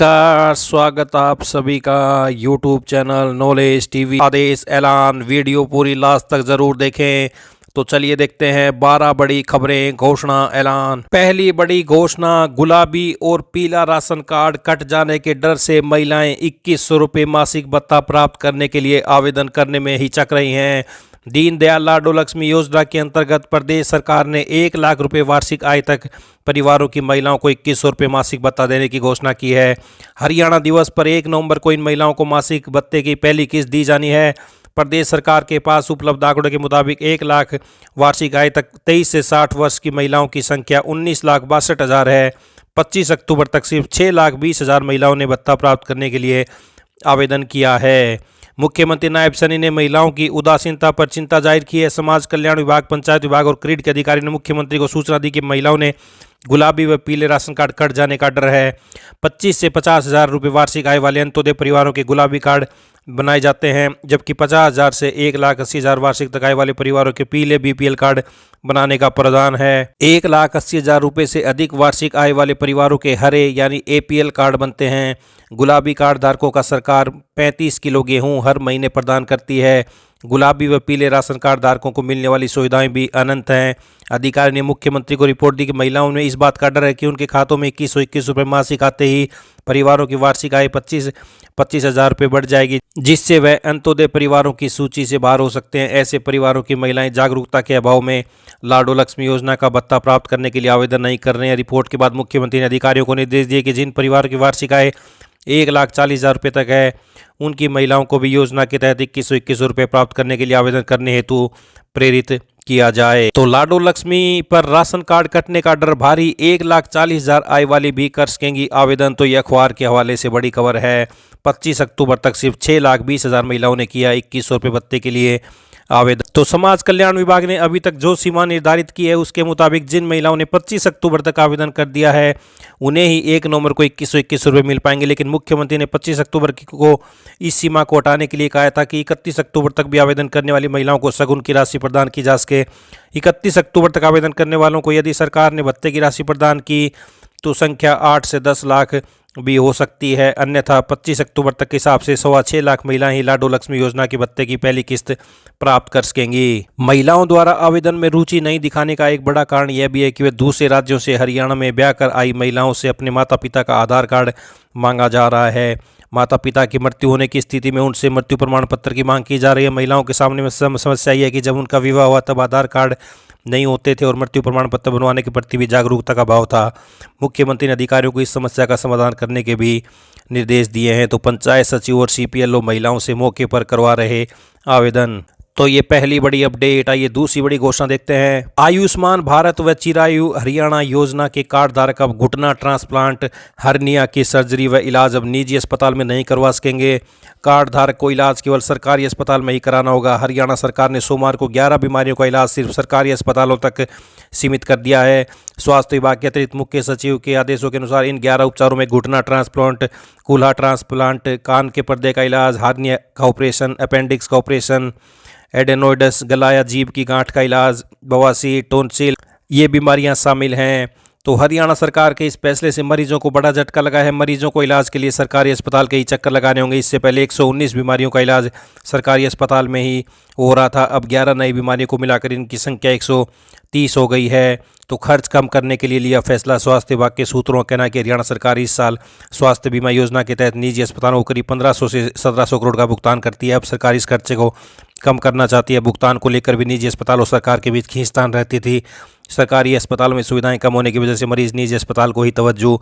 नमस्कार, स्वागत आप सभी का YouTube चैनल नॉलेज टीवी। आदेश ऐलान वीडियो पूरी लास्ट तक जरूर देखें। तो चलिए देखते हैं 12 बड़ी खबरें, घोषणा, ऐलान। पहली बड़ी घोषणा, गुलाबी और पीला राशन कार्ड कट जाने के डर से महिलाएं 2100 रुपये मासिक भत्ता प्राप्त करने के लिए आवेदन करने में हिचक रही हैं। दीनदयाल लाडो लक्ष्मी योजना के अंतर्गत प्रदेश सरकार ने 1 लाख रुपए वार्षिक आय तक परिवारों की महिलाओं को 2100 रुपये मासिक भत्ता देने की घोषणा की है। हरियाणा दिवस पर 1 नवंबर को इन महिलाओं को मासिक भत्ते की पहली किस्त दी जानी है। प्रदेश सरकार के पास उपलब्ध आंकड़ों के मुताबिक 1 लाख वार्षिक आय तक 23 से 60 वर्ष की महिलाओं की संख्या 19,62,000 है। 25 अक्टूबर तक सिर्फ 6,20,000 महिलाओं ने भत्ता प्राप्त करने के लिए आवेदन किया है। मुख्यमंत्री नायब सैनी ने महिलाओं की उदासीनता पर चिंता जाहिर की है। समाज कल्याण विभाग, पंचायत विभाग और क्रीड के अधिकारी ने मुख्यमंत्री को सूचना दी कि महिलाओं ने गुलाबी व पीले राशन कार्ड कट जाने का डर है। 25 से 50,000 रुपये वार्षिक आय वाले अंत्योदय परिवारों के गुलाबी कार्ड बनाए जाते हैं, जबकि 50,000 से 1,80,000 वार्षिक तक आय वाले परिवारों के पीले BPL कार्ड बनाने का प्रावधान है। 1,80,000 रुपये से अधिक वार्षिक आय वाले परिवारों के हरे यानी APL कार्ड बनते हैं। गुलाबी कार्ड धारकों का सरकार 35 किलो गेहूं हर महीने प्रदान करती है। गुलाबी व पीले राशन कार्ड धारकों को मिलने वाली सुविधाएं भी अनंत हैं। अधिकारी ने मुख्यमंत्री को रिपोर्ट दी कि महिलाओं में इस बात का डर है कि उनके खातों में 2121 रुपये मासिक आते ही परिवारों की वार्षिक आय 25,000 रुपये बढ़ जाएगी, जिससे वह अंत्योदय परिवारों की सूची से बाहर हो सकते हैं। ऐसे परिवारों की महिलाएं जागरूकता के अभाव में लाडो लक्ष्मी योजना का भत्ता प्राप्त करने के लिए आवेदन नहीं कर रहे हैं। रिपोर्ट के बाद मुख्यमंत्री ने अधिकारियों को निर्देश दिए कि जिन परिवारों की वार्षिक आय 1,40,000 रुपये तक है, उनकी महिलाओं को भी योजना के तहत 2121 रुपये प्राप्त करने के लिए आवेदन करने हेतु प्रेरित किया जाए। तो लाडो लक्ष्मी पर राशन कार्ड कटने का डर भारी, 1,40,000 आय वाली भी कर सकेंगी आवेदन। तो यह अखबार के हवाले से बड़ी खबर है। 25 अक्टूबर तक सिर्फ 6,20,000 महिलाओं ने किया 2100 रुपये भत्ते के लिए आवेदन। तो समाज कल्याण विभाग ने अभी तक जो सीमा निर्धारित की है उसके मुताबिक जिन महिलाओं ने 25 अक्टूबर तक आवेदन कर दिया है उन्हें ही 1 नवंबर को 2121 रुपये मिल पाएंगे। लेकिन मुख्यमंत्री ने 25 अक्टूबर को इस सीमा को हटाने के लिए कहा था कि 31 अक्टूबर तक भी आवेदन करने वाली महिलाओं को सगुन की राशि प्रदान की जा सके। 31 अक्टूबर तक आवेदन करने वालों को यदि सरकार ने भत्ते की राशि प्रदान की तो संख्या 8 से 10 लाख भी हो सकती है। अन्यथा 25 अक्टूबर तक के हिसाब से 6.25 लाख महिलाएं ही लाडो लक्ष्मी योजना के भत्ते की पहली किस्त प्राप्त कर सकेंगी। महिलाओं द्वारा आवेदन में रुचि नहीं दिखाने का एक बड़ा कारण यह भी है कि वे दूसरे राज्यों से हरियाणा में ब्याह कर आई महिलाओं से अपने माता पिता का आधार कार्ड मांगा जा रहा है। माता पिता की मृत्यु होने की स्थिति में उनसे मृत्यु प्रमाण पत्र की मांग की जा रही है। महिलाओं के सामने में समस्या यह है कि जब उनका विवाह हुआ तब आधार कार्ड नहीं होते थे और मृत्यु प्रमाण पत्र बनवाने के प्रति भी जागरूकता का अभाव था। मुख्यमंत्री ने अधिकारियों को इस समस्या का समाधान करने के भी निर्देश दिए हैं। तो पंचायत सचिव और CPLO महिलाओं से मौके पर करवा रहे आवेदन। तो ये पहली बड़ी अपडेट। आइए दूसरी बड़ी घोषणा देखते हैं। आयुष्मान भारत व चिरायु हरियाणा योजना के कार्ड धारक अब घुटना ट्रांसप्लांट, हर्निया की सर्जरी व इलाज अब निजी अस्पताल में नहीं करवा सकेंगे। कार्ड धारक को इलाज केवल सरकारी अस्पताल में ही कराना होगा। हरियाणा सरकार ने सोमवार को 11 बीमारियों का इलाज सिर्फ सरकारी अस्पतालों तक सीमित कर दिया है। स्वास्थ्य विभाग के अतिरिक्त मुख्य सचिव के आदेशों के अनुसार इन 11 उपचारों में घुटना ट्रांसप्लांट, कूल्हा ट्रांसप्लांट, कान के पर्दे का इलाज, हार्निया का ऑपरेशन, अपेंडिक्स का ऑपरेशन, एडेनोइडस गला या जीभ की गांठ का इलाज, बवासीर, टोंसिल, ये बीमारियां शामिल हैं। तो हरियाणा सरकार के इस फैसले से मरीजों को बड़ा झटका लगा है। मरीजों को इलाज के लिए सरकारी अस्पताल के ही चक्कर लगाने होंगे। इससे पहले 119 बीमारियों का इलाज सरकारी अस्पताल में ही हो रहा था। अब 11 नई बीमारियों को मिलाकर इनकी संख्या 130 हो गई है। तो खर्च कम करने के लिए लिया फैसला। स्वास्थ्य विभाग के सूत्रों का कहना है कि हरियाणा सरकार इस साल स्वास्थ्य बीमा योजना के तहत निजी अस्पतालों को करीब 1500 से 1700 करोड़ का भुगतान करती है। अब सरकार इस खर्चे को कम करना चाहती है। भुगतान को लेकर भी निजी अस्पताल और सरकार के बीच खींचतान रहती थी। सरकारी अस्पतालों में सुविधाएं कम होने की वजह से मरीज निजी अस्पताल को ही तवज्जो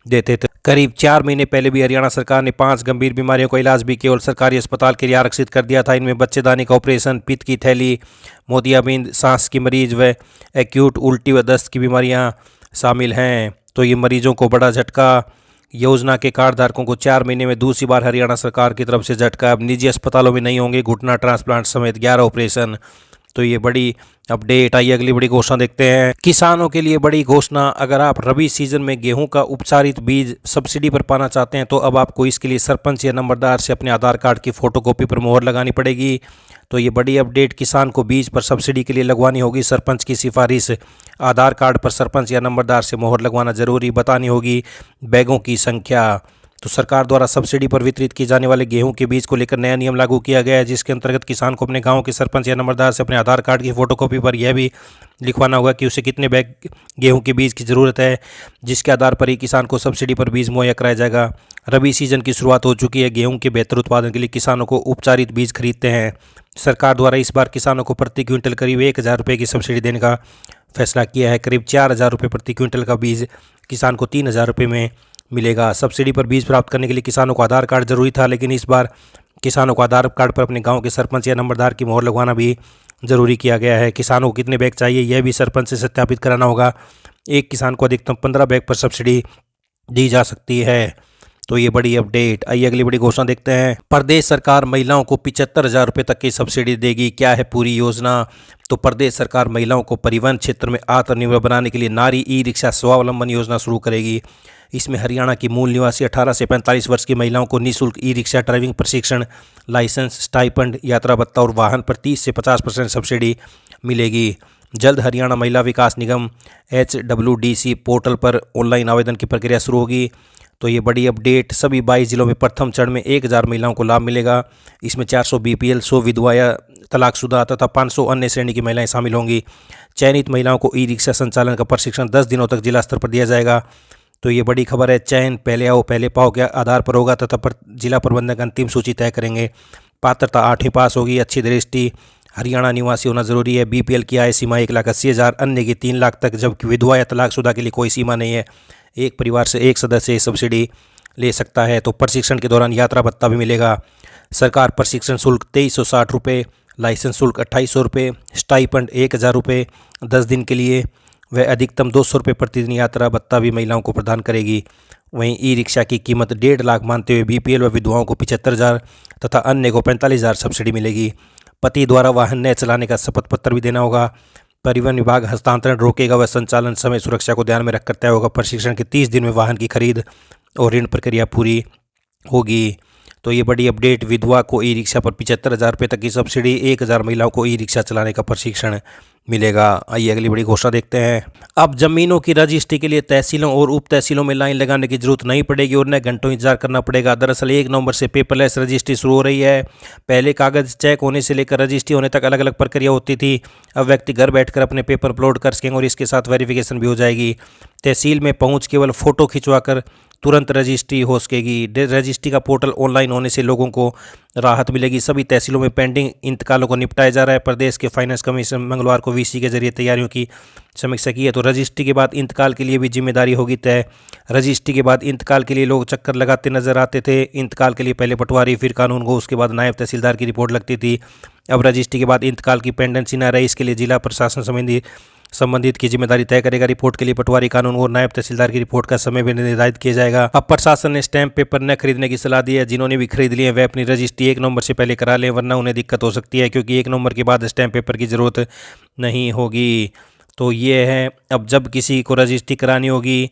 देते थे। करीब 4 महीने पहले भी हरियाणा सरकार ने 5 गंभीर बीमारियों का इलाज भी केवल सरकारी अस्पताल के लिए आरक्षित कर दिया था। इनमें बच्चेदानी का ऑपरेशन, पित्त की थैली, मोतियाबिंद, सांस की मरीज व एक्यूट उल्टी व दस्त की बीमारियां शामिल हैं। तो ये मरीजों को बड़ा झटका। योजना के कार्ड धारकों को 4 महीने में दूसरी बार हरियाणा सरकार की तरफ से झटका। अब निजी अस्पतालों में नहीं होंगे घुटना ट्रांसप्लांट समेत 11 ऑपरेशन। तो ये बड़ी अपडेट। आइए अगली बड़ी घोषणा देखते हैं। किसानों के लिए बड़ी घोषणा। अगर आप रबी सीजन में गेहूं का उपचारित बीज सब्सिडी पर पाना चाहते हैं तो अब आपको इसके लिए सरपंच या नंबरदार से अपने आधार कार्ड की फोटोकॉपी पर मोहर लगानी पड़ेगी। तो ये बड़ी अपडेट। किसान को बीज पर सब्सिडी के लिए लगवानी होगी सरपंच की सिफारिश। आधार कार्ड पर सरपंच या नंबरदार से मोहर लगवाना जरूरी। बतानी होगी बैगों की संख्या। तो सरकार द्वारा सब्सिडी पर वितरित किए जाने वाले गेहूं के बीज को लेकर नया नियम लागू किया गया है, जिसके अंतर्गत किसान को अपने गांव के सरपंच या नंबरदार से अपने आधार कार्ड की फोटोकॉपी पर यह भी लिखवाना होगा कि उसे कितने बैग गेहूं के बीज की ज़रूरत है, जिसके आधार पर ही किसान को सब्सिडी पर बीज मुहैया कराया जाएगा। रबी सीजन की शुरुआत हो चुकी है। गेहूं के बेहतर उत्पादन के लिए किसानों को उपचारित बीज खरीदते हैं। सरकार द्वारा इस बार किसानों को प्रति क्विंटल करीब 1,000 रुपये की सब्सिडी देने का फैसला किया है। करीब 4,000 रुपये प्रति क्विंटल का बीज किसान को 3,000 रुपये में मिलेगा। सब्सिडी पर बीज प्राप्त करने के लिए किसानों को आधार कार्ड जरूरी था, लेकिन इस बार किसानों को आधार कार्ड पर अपने गांव के सरपंच या नंबरदार की मोहर लगवाना भी जरूरी किया गया है। किसानों को कितने बैग चाहिए यह भी सरपंच से सत्यापित कराना होगा। एक किसान को अधिकतम 15 बैग पर सब्सिडी दी जा सकती है। तो ये बड़ी अपडेट। आइए अगली बड़ी घोषणा देखते हैं। प्रदेश सरकार महिलाओं को 75,000 रुपये तक की सब्सिडी देगी। क्या है पूरी योजना? तो प्रदेश सरकार महिलाओं को परिवहन क्षेत्र में आत्मनिर्भर बनाने के लिए नारी ई रिक्शा स्वावलंबन योजना शुरू करेगी। इसमें हरियाणा की मूल निवासी 18 से 45 वर्ष की महिलाओं को निःशुल्क ई रिक्शा ड्राइविंग प्रशिक्षण, लाइसेंस, स्टाइपेंड, यात्रा भत्ता और वाहन पर 30 से 50% सब्सिडी मिलेगी। जल्द हरियाणा महिला विकास निगम HWDC पोर्टल पर ऑनलाइन आवेदन की प्रक्रिया शुरू होगी। तो ये बड़ी अपडेट। सभी 22 जिलों में प्रथम चरण में 1,000 महिलाओं को लाभ मिलेगा। इसमें 400 BPL, 100 विधवा या तलाकशुदा तथा 500 अन्य श्रेणी की महिलाएं शामिल होंगी। चयनित महिलाओं को ई रिक्शा संचालन का प्रशिक्षण 10 दिनों तक जिला स्तर पर दिया जाएगा। तो ये बड़ी खबर है। चयन पहले आओ पहले पाओ के आधार पर होगा तथा जिला प्रबंधक अंतिम सूची तय करेंगे। पात्रता 8वीं पास होगी। अच्छी दृष्टि, हरियाणा निवासी होना जरूरी है। BPL की आय सीमा 1,80,000, अन्य की 3 लाख तक, जबकि विधवा या तलाकशुदा के लिए कोई सीमा नहीं है। एक परिवार से एक सदस्य सब्सिडी ले सकता है। तो प्रशिक्षण के दौरान यात्रा भत्ता भी मिलेगा। सरकार प्रशिक्षण शुल्क 2,360 रुपये, लाइसेंस शुल्क 2,800 रुपये, स्टाइपेंड 1,000 रुपये 10 दिन के लिए, वह अधिकतम 200 रुपये प्रतिदिन यात्रा भत्ता भी महिलाओं को प्रदान करेगी। वहीं ई रिक्शा की कीमत 1.5 लाख मानते हुए BPL व विधवाओं को 75,000 तथा अन्य को 45,000 सब्सिडी मिलेगी। पति द्वारा वाहन न चलाने का शपथ पत्र भी देना होगा। परिवहन विभाग हस्तांतरण रोकेगा व संचालन समय सुरक्षा को ध्यान में रखकर तय होगा। प्रशिक्षण के 30 दिन में वाहन की खरीद और ऋण प्रक्रिया पूरी होगी। तो ये बड़ी अपडेट। विधवा को ई रिक्शा पर 75,000 रुपये तक की सब्सिडी, 1,000 महिलाओं को ई रिक्शा चलाने का प्रशिक्षण मिलेगा। आइए अगली बड़ी घोषणा देखते हैं। अब जमीनों की रजिस्ट्री के लिए तहसीलों और उप तहसीलों में लाइन लगाने की जरूरत नहीं पड़ेगी और न घंटों इंतजार करना पड़ेगा। दरअसल 1 नवंबर से पेपरलेस रजिस्ट्री शुरू हो रही है। पहले कागज चेक होने से लेकर रजिस्ट्री होने तक अलग अलग प्रक्रिया होती थी। अब व्यक्ति घर बैठकर अपने पेपर अपलोड कर सकेंगे और इसके साथ वेरिफिकेशन भी हो जाएगी। तहसील में पहुंच केवल फोटो खिंचवाकर तुरंत रजिस्ट्री हो सकेगी। रजिस्ट्री का पोर्टल ऑनलाइन होने से लोगों को राहत मिलेगी। सभी तहसीलों में पेंडिंग इंतकालों को निपटाया जा रहा है। प्रदेश के फाइनेंस कमीशन मंगलवार को VC के जरिए तैयारियों की समीक्षा की है। तो रजिस्ट्री के बाद इंतकाल के लिए भी जिम्मेदारी होगी तय। रजिस्ट्री के बाद इंतकाल के लिए लोग चक्कर लगाते नजर आते थे। इंतकाल के लिए पहले पटवारी, फिर कानून को, उसके बाद नायब तहसीलदार की रिपोर्ट लगती थी। अब रजिस्ट्री के बाद इंतकाल की पेंडेंसी न रहे, इसके लिए जिला प्रशासन संबंधित की जिम्मेदारी तय करेगा। रिपोर्ट के लिए पटवारी, कानून और नायब तहसीलदार की रिपोर्ट का समय भी निर्धारित किया जाएगा। अब प्रशासन ने स्टैंप पेपर न खरीदने की सलाह दी है। जिन्होंने भी खरीद लिए वह अपनी रजिस्ट्री 1 नवंबर से पहले करा लें, वरना उन्हें दिक्कत हो सकती है, क्योंकि 1 नवंबर के बाद स्टैंप पेपर की ज़रूरत नहीं होगी। तो ये है, अब जब किसी को रजिस्ट्री करानी होगी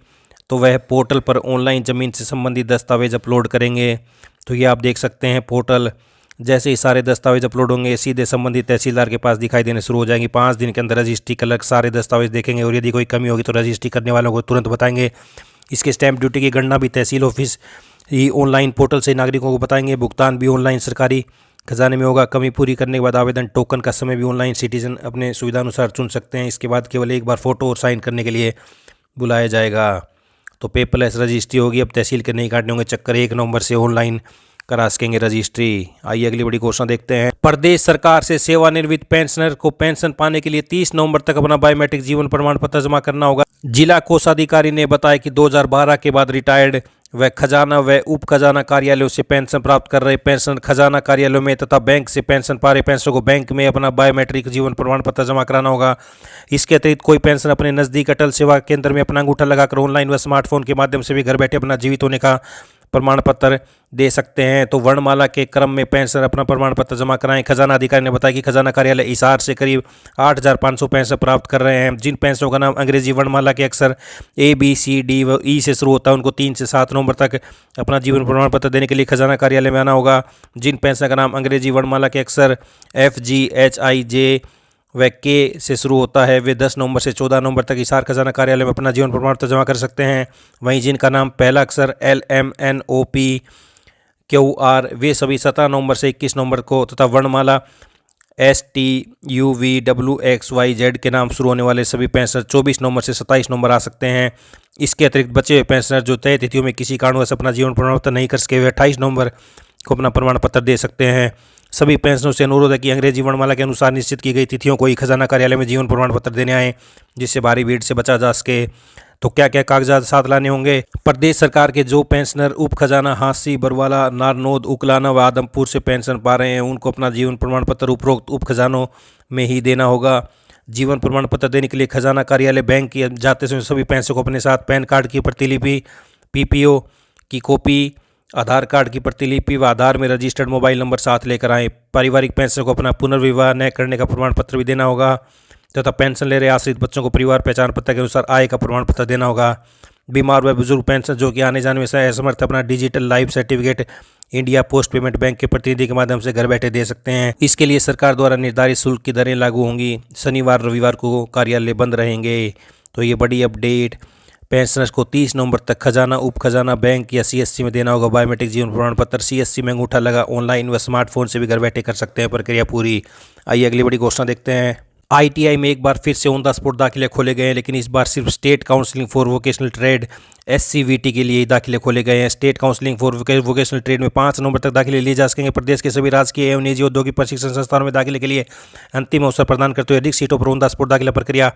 तो वह पोर्टल पर ऑनलाइन ज़मीन से संबंधित दस्तावेज अपलोड करेंगे। तो ये आप देख सकते हैं पोर्टल। जैसे ही सारे दस्तावेज अपलोड होंगे सीधे संबंधित तहसीलदार के पास दिखाई देने शुरू हो जाएंगे। 5 दिन के अंदर रजिस्ट्री क्लर्क सारे दस्तावेज देखेंगे और यदि कोई कमी होगी तो रजिस्ट्री करने वालों को तुरंत बताएंगे। इसके स्टैंप ड्यूटी की गणना भी तहसील ऑफिस ही ऑनलाइन पोर्टल से नागरिकों को बताएंगे। भुगतान भी ऑनलाइन सरकारी खजाने में होगा। कमी पूरी करने के बाद आवेदन टोकन का समय भी ऑनलाइन सिटीजन अपने सुविधा अनुसार चुन सकते हैं। इसके बाद केवल एक बार फोटो और साइन करने के लिए बुलाया जाएगा। तो पेपरलेस रजिस्ट्री होगी। अब तहसील के नहीं काटने होंगे चक्कर। 1 नवंबर से ऑनलाइन करा सकेंगे रजिस्ट्री। आइए अगली बड़ी घोषणा देखते हैं। प्रदेश सरकार से सेवानिवृत्त पेंशनर को पेंशन पाने के लिए 30 नवंबर तक अपना बायोमेट्रिक जीवन प्रमाण पत्र जमा करना होगा। जिला कोषाधिकारी ने बताया कि 2012 के बाद रिटायर्ड व खजाना व उप खजाना कार्यालयों से पेंशन प्राप्त कर रहे पेंशनर खजाना कार्यालयों में तथा बैंक से पेंशन पा रहे पेंशनर को बैंक में अपना बायोमेट्रिक जीवन प्रमाण पत्र जमा कराना होगा। इसके अतिरिक्त कोई पेंशन अपने नज़दीक अटल सेवा केंद्र में अपना अंगूठा लगाकर ऑनलाइन व स्मार्टफोन के माध्यम से भी घर बैठे अपना जीवित होने का प्रमाण पत्र दे सकते हैं। तो वर्णमाला के क्रम में पेंशनर अपना प्रमाण पत्र जमा कराएं। खजाना अधिकारी ने बताया कि खजाना कार्यालय हिसार से करीब 8,500 पेंशन प्राप्त कर रहे हैं। जिन पेंशनों का नाम अंग्रेजी वर्णमाला के अक्षर ABCD व E से शुरू होता है उनको 3 से 7 नवंबर तक अपना जीवन प्रमाण पत्र देने के लिए खजाना कार्यालय में आना होगा। जिन पेंशनर का नाम अंग्रेजी वर्णमाला के अक्षर FGHIJ व के से शुरू होता है, वे 10 नवंबर से 14 नवंबर तक हिसार खजाना कार्यालय में अपना जीवन प्रमाण पत्र जमा कर सकते हैं। वहीं जिनका नाम पहला अक्षर LMNOP QR वे सभी 17 नवंबर से 21 नवंबर को तथा वर्णमाला STUVWXYZ के नाम शुरू होने वाले सभी पेंशनर 24 नवंबर से 27 नवंबर आ सकते हैं। इसके अतिरिक्त बचे हुए पेंशनर जो तय तिथियों में किसी कारणवश अपना जीवन प्रमाण पत्र नहीं कर सके वे 28 नवंबर को अपना प्रमाण पत्र दे सकते हैं। सभी पेंशनरों से अनुरोध है कि अंग्रेजी वर्णमाला के अनुसार निश्चित की गई तिथियों को ही खजाना कार्यालय में जीवन प्रमाण पत्र देने आए, जिससे भारी भीड़ से बचा जा सके। तो क्या क्या कागजात साथ लाने होंगे? प्रदेश सरकार के जो पेंशनर उप खजाना हांसी, बरवाला, नारनौद, उकलाना व आदमपुर से पेंशन पा रहे हैं उनको अपना जीवन प्रमाण पत्र उपरोक्त उप खजानों में ही देना होगा। जीवन प्रमाण पत्र देने के लिए खजाना कार्यालय बैंक की जाते समय सभी पेंशनर को अपने साथ पैन कार्ड की प्रतिलिपि, PPO की कॉपी, आधार कार्ड की प्रतिलिपि व आधार में रजिस्टर्ड मोबाइल नंबर साथ लेकर आएँ। पारिवारिक पेंशनर को अपना पुनर्विवाह न करने का प्रमाण पत्र भी देना होगा तथा पेंशन ले रहे आश्रित बच्चों को परिवार पहचान पत्र के अनुसार आय का प्रमाण पत्र देना होगा। बीमार व बुजुर्ग पेंशन जो कि आने जाने में असमर्थ अपना digital life certificate India post payment bank के प्रतिनिधि के माध्यम से घर बैठे दे सकते हैं। इसके लिए सरकार द्वारा निर्धारित शुल्क की दरें लागू होंगी। शनिवार रविवार को कार्यालय बंद रहेंगे। तो ये बड़ी अपडेट। पेंशनर्स को 30 नवंबर तक खजाना, उप खजाना, बैंक या CSC में देना होगा बायोमेट्रिक जीवन प्रमाण पत्र। CSC में अंगूठा लगा ऑनलाइन व स्मार्टफोन से भी घर बैठे कर सकते हैं, प्रक्रिया पूरी। आइए अगली बड़ी घोषणा देखते हैं। ITI में एक बार फिर से ऑन द स्पॉट दाखिले खोले गए हैं, लेकिन इस बार सिर्फ state counselling for vocational trade SCVT के लिए दाखिले खोले गए हैं। State counselling for vocational trade में 5 नवंबर तक दाखिले लिए जा सकेंगे। प्रदेश के सभी राजकीय एवं निजी औद्योगिक प्रशिक्षण संस्थानों में दाखिले के लिए अंतिम अवसर प्रदान करते हुए अधिक सीटों पर ऑन द स्पॉट दाखिला प्रक्रिया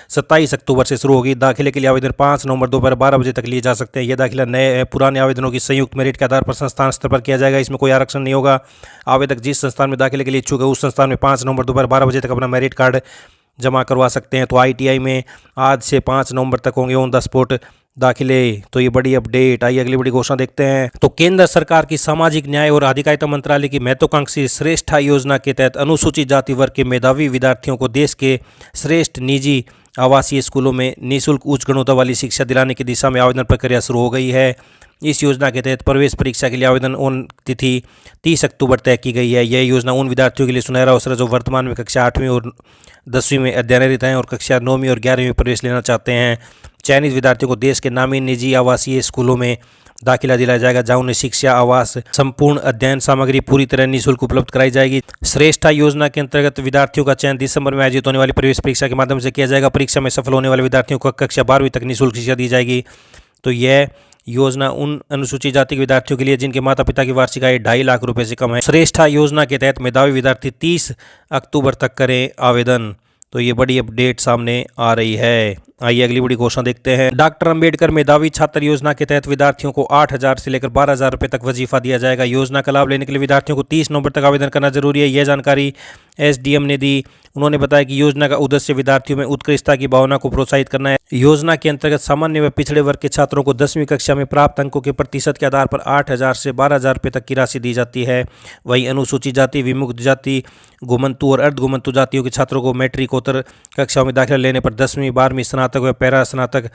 27 अक्टूबर से शुरू होगी। दाखिले के लिए आवेदन 5 नवंबर दोपहर 12 बजे तक लिए जा सकते हैं। यह दाखिला नए पुराने आवेदनों की संयुक्त मेरिट के आधार पर संस्थान स्तर पर किया जाएगा। इसमें कोई आरक्षण नहीं होगा। आवेदक जिस संस्थान में दाखिले के लिए इच्छुक है उस संस्थान में 5 नवंबर दोपहर 12 बजे तक अपना मेरिट कार्ड जमा करवा सकते हैं। तो ITI में आज से 5 नवंबर तक होंगे ऑन द स्पॉट दाखिले। तो ये बड़ी अपडेट। आइए अगली बड़ी घोषणा देखते हैं। तो केंद्र सरकार की सामाजिक न्याय और अधिकारिता मंत्रालय की महत्वाकांक्षी श्रेष्ठा योजना के तहत अनुसूचित जाति वर्ग के मेधावी विद्यार्थियों को देश के श्रेष्ठ निजी आवासीय स्कूलों में निःशुल्क उच्च गुणवत्ता वाली शिक्षा दिलाने की दिशा में आवेदन प्रक्रिया शुरू हो गई है। इस योजना के तहत प्रवेश परीक्षा के लिए आवेदन तिथि 30 अक्टूबर तय की गई है। यह योजना उन विद्यार्थियों के लिए सुनहरा अवसर है जो वर्तमान में कक्षा 8वीं और 10वीं में अध्ययनरत हैं और कक्षा 9वीं और 11वीं में प्रवेश लेना चाहते हैं। चयनित विद्यार्थियों को देश के नामी निजी आवासीय स्कूलों में दाखिला दिलाया जाएगा, जहां उन्हें शिक्षा, आवास, संपूर्ण अध्ययन सामग्री पूरी तरह निःशुल्क उपलब्ध कराई जाएगी। श्रेष्ठा योजना के अंतर्गत विद्यार्थियों का चयन दिसंबर में आयोजित होने वाली प्रवेश परीक्षा के माध्यम से किया जाएगा। परीक्षा में सफल होने वाले विद्यार्थियों को कक्षा 12वीं तक निःशुल्क शिक्षा दी जाएगी। तो यह योजना उन अनुसूचित जाति के विद्यार्थियों के लिए जिनके माता पिता की वार्षिक आय 2.5 लाख रुपए से कम है। श्रेष्ठा योजना के तहत मेधावी विद्यार्थी 30 अक्टूबर तक करें आवेदन। तो ये बड़ी अपडेट सामने आ रही है। आइए अगली बड़ी घोषणा देखते हैं। डॉक्टर अंबेडकर मेधावी छात्र योजना के तहत विद्यार्थियों को 8,000 से लेकर 12,000 रुपये तक वजीफा दिया जाएगा। योजना का लाभ लेने के लिए विद्यार्थियों को 30 नवंबर तक आवेदन करना जरूरी है। यह जानकारी SDM ने दी। उन्होंने बताया कि योजना का उद्देश्य विद्यार्थियों में उत्कृष्टता की भावना को प्रोत्साहित करना है। योजना के अंतर्गत सामान्य व पिछड़े वर्ग के छात्रों को 10वीं कक्षा में प्राप्त अंकों के प्रतिशत के आधार पर 8,000 से 12,000 रुपये तक की राशि दी जाती है। वहीं अनुसूचित जाति, विमुक्त जाति, घुमंतु और अर्धघुमंतु जातियों के छात्रों को मैट्रिकोत्तर कक्षाओं में दाखिला लेने पर 10वीं, 12वीं, स्नातक व पैरा स्नातक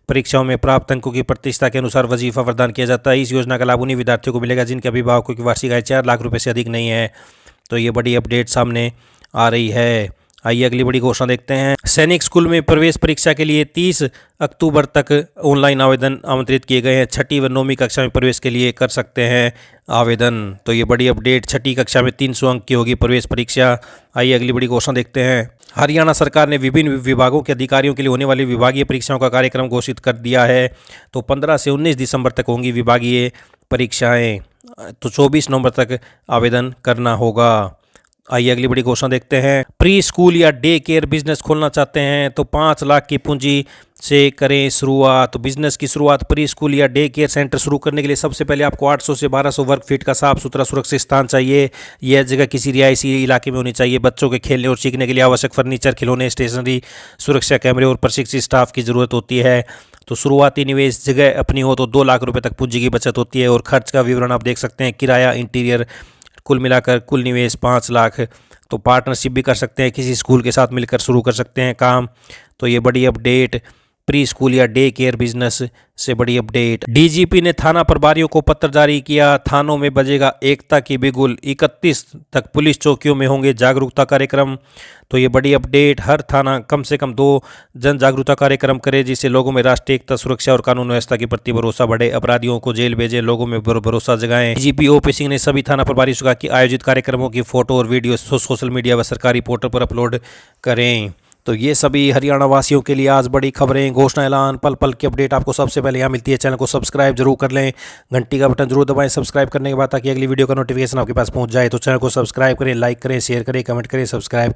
परीक्षाओं में प्राप्त अंकों की प्रतिशत के अनुसार वजीफा प्रदान किया जाता है। इस योजना का लाभ उन्हीं विद्यार्थियों को मिलेगा जिनके अभिभावकों की वार्षिक आय 4 लाख रुपए से अधिक नहीं है। तो ये बड़ी अपडेट सामने आ रही है। आइए अगली बड़ी घोषणा देखते हैं। सैनिक स्कूल में प्रवेश परीक्षा के लिए 30 अक्टूबर तक ऑनलाइन आवेदन आमंत्रित किए गए हैं। 6ठी व 9वीं कक्षा में प्रवेश के लिए कर सकते हैं आवेदन। तो ये बड़ी अपडेट। 6ठी कक्षा में 300 अंक की होगी प्रवेश परीक्षा। आइए अगली बड़ी घोषणा देखते हैं। हरियाणा सरकार ने विभिन्न विभागों के अधिकारियों के लिए होने वाली विभागीय परीक्षाओं का कार्यक्रम घोषित कर दिया है। तो 15 से 19 दिसंबर तक होंगी विभागीय परीक्षाएं। तो 24 नवंबर तक आवेदन करना होगा। आइए अगली बड़ी घोषणा देखते हैं। प्री स्कूल या डे केयर बिजनेस खोलना चाहते हैं तो 5 लाख की पूंजी से करें शुरुआत। तो बिजनेस की शुरुआत प्री स्कूल या डे केयर सेंटर शुरू करने के लिए सबसे पहले आपको 800 से 1200 वर्ग फीट का साफ सुथरा सुरक्षित स्थान चाहिए। यह जगह किसी रिहायशी इलाके में होनी चाहिए। बच्चों के खेलने और सीखने के लिए आवश्यक फर्नीचर, खिलौने, स्टेशनरी, सुरक्षा कैमरे और प्रशिक्षित स्टाफ की जरूरत होती है। तो शुरुआती निवेश जगह अपनी हो तो 2 लाख रुपए तक पूंजी की बचत होती है और खर्च का विवरण आप देख सकते हैं। किराया, इंटीरियर, कुल मिलाकर कुल निवेश 5 लाख। तो पार्टनरशिप भी कर सकते हैं, किसी स्कूल के साथ मिलकर शुरू कर सकते हैं काम। तो ये बड़ी अपडेट। प्री स्कूल या डे केयर बिजनेस से बड़ी अपडेट। डीजीपी ने थाना प्रभारियों को पत्र जारी किया, थानों में बजेगा एकता की बिगुल, 31 तक पुलिस चौकियों में होंगे जागरूकता कार्यक्रम। तो ये बड़ी अपडेट, हर थाना कम से कम 2 जन जागरूकता कार्यक्रम करे जिससे लोगों में राष्ट्रीय एकता, सुरक्षा और कानून व्यवस्था के प्रति भरोसा बढ़े, अपराधियों को जेल भेजे, लोगों में भरोसा जगाएं। डीजीपी ओपी सिंह ने सभी थाना प्रभारी से कहा कि आयोजित कार्यक्रमों की फोटो और वीडियो सोशल मीडिया व सरकारी पोर्टल पर अपलोड करें। तो ये सभी हरियाणा वासियों के लिए आज बड़ी खबरें, घोषणा, ऐलान, पल पल की अपडेट आपको सबसे पहले यहाँ मिलती है। चैनल को सब्सक्राइब जरूर कर लें, घंटी का बटन जरूर दबाएं सब्सक्राइब करने के बाद, ताकि अगली वीडियो का नोटिफिकेशन आपके पास पहुँच जाए। तो चैनल को सब्सक्राइब करें, लाइक करें, शेयर करें, कमेंट करें, सब्सक्राइब करें।